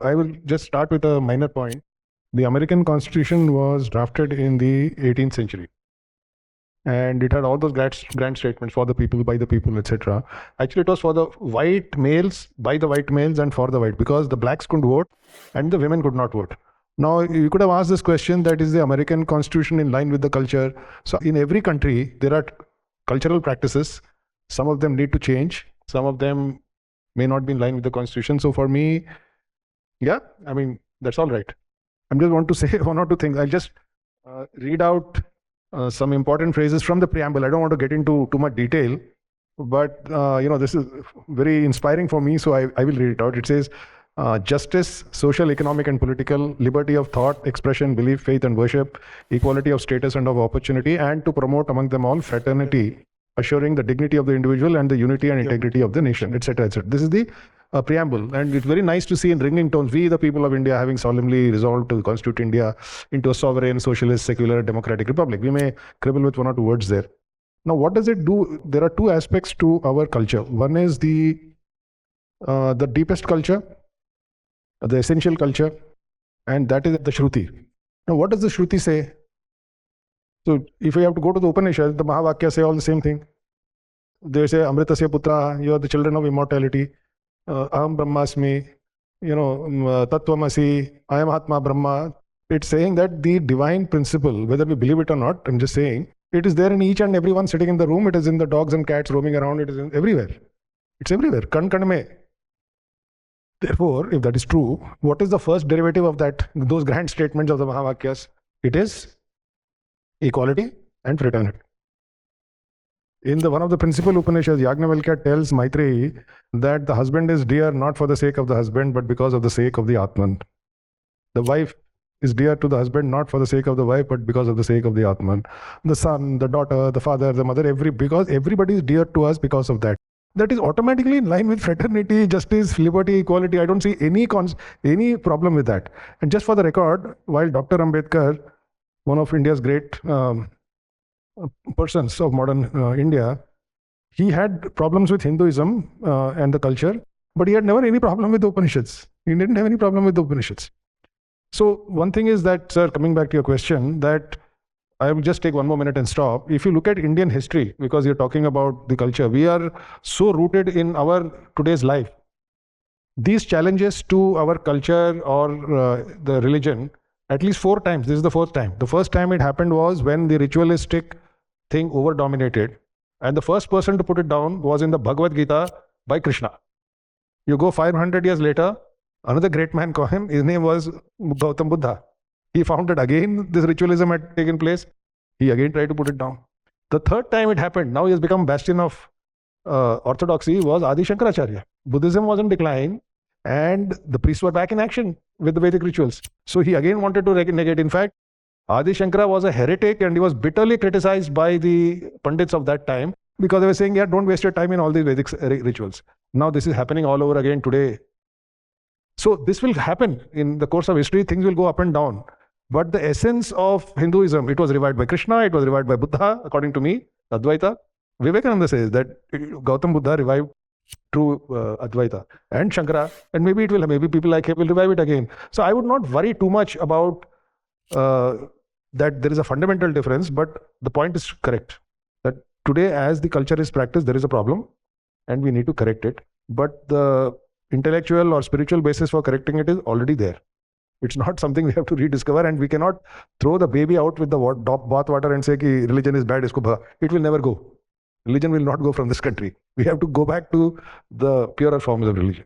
I will just start with a minor point. The American Constitution was drafted in the 18th century. And it had all those grand statements for the people, by the people, etc. Actually, it was for the white males, by the white males, and for the white, because the blacks couldn't vote and the women could not vote. Now, you could have asked this question, that is the American Constitution in line with the culture? So in every country, there are cultural practices. Some of them need to change. Some of them may not be in line with the Constitution. So for me, yeah, I mean, that's all right. I just want to say one or two things. I'll just read out some important phrases from the preamble. I don't want to get into too much detail, but this is very inspiring for me, so I will read it out. It says, justice, social, economic, and political, liberty of thought, expression, belief, faith, and worship, equality of status and of opportunity, and to promote among them all fraternity, assuring the dignity of the individual and the unity and integrity of the nation, etc., etc. This is the preamble, and it's very nice to see in ringing tones, we the people of India having solemnly resolved to constitute India into a sovereign, socialist, secular, democratic republic. We may quibble with one or two words there. Now, what does it do? There are two aspects to our culture. One is the deepest culture, the essential culture, and that is the Shruti. Now, what does the Shruti say? So, if we have to go to the Upanishads, the Mahavakya say all the same thing. They say, Amritasya Putra, you are the children of immortality. Aham Brahmasmi, Tattvamasi, I am Atma Brahma. It's saying that the divine principle, whether we believe it or not, I'm just saying, it is there in each and everyone sitting in the room. It is in the dogs and cats roaming around. It is everywhere. It's everywhere. Kan kan mein. Therefore, if that is true, what is the first derivative of that? Those grand statements of the Mahavakyas? It is equality and fraternity. In one of the principal Upanishads, Yajnavalkya tells Maitreyi that the husband is dear not for the sake of the husband, but because of the sake of the Atman. The wife is dear to the husband not for the sake of the wife, but because of the sake of the Atman. The son, the daughter, the father, the mother, because everybody is dear to us because of that. That is automatically in line with fraternity, justice, liberty, equality. I don't see any problem with that. And just for the record, while Dr. Ambedkar, one of India's great persons of modern India, he had problems with Hinduism and the culture, but he had never any problem with the Upanishads. He didn't have any problem with the Upanishads. So one thing is that, sir, coming back to your question, that I will just take one more minute and stop. If you look at Indian history, because you're talking about the culture, we are so rooted in our today's life. These challenges to our culture or the religion, at least 4 times, this is the 4th time. The first time it happened was when the ritualistic thing over-dominated. And the first person to put it down was in the Bhagavad Gita by Krishna. You go 500 years later, another great man called him, his name was Gautam Buddha. He found that again this ritualism had taken place. He again tried to put it down. The 3rd time it happened, now he has become bastion of orthodoxy, was Adi Shankaracharya. Buddhism was in decline and the priests were back in action with the Vedic rituals. So he again wanted to negate. In fact, Adi Shankara was a heretic and he was bitterly criticized by the Pandits of that time because they were saying, yeah, don't waste your time in all these Vedic rituals. Now this is happening all over again today. So this will happen in the course of history. Things will go up and down. But the essence of Hinduism, it was revived by Krishna, it was revived by Buddha, according to me, Advaita. Vivekananda says that Gautam Buddha revived true Advaita and Shankara, and maybe people like him will revive it again. So I would not worry too much about that there is a fundamental difference, but the point is correct. That today, as the culture is practiced, there is a problem and we need to correct it. But the intellectual or spiritual basis for correcting it is already there. It's not something we have to rediscover, and we cannot throw the baby out with the bath water and say ki religion is bad, isko bha. It will never go. Religion will not go from this country. We have to go back to the purer forms of religion.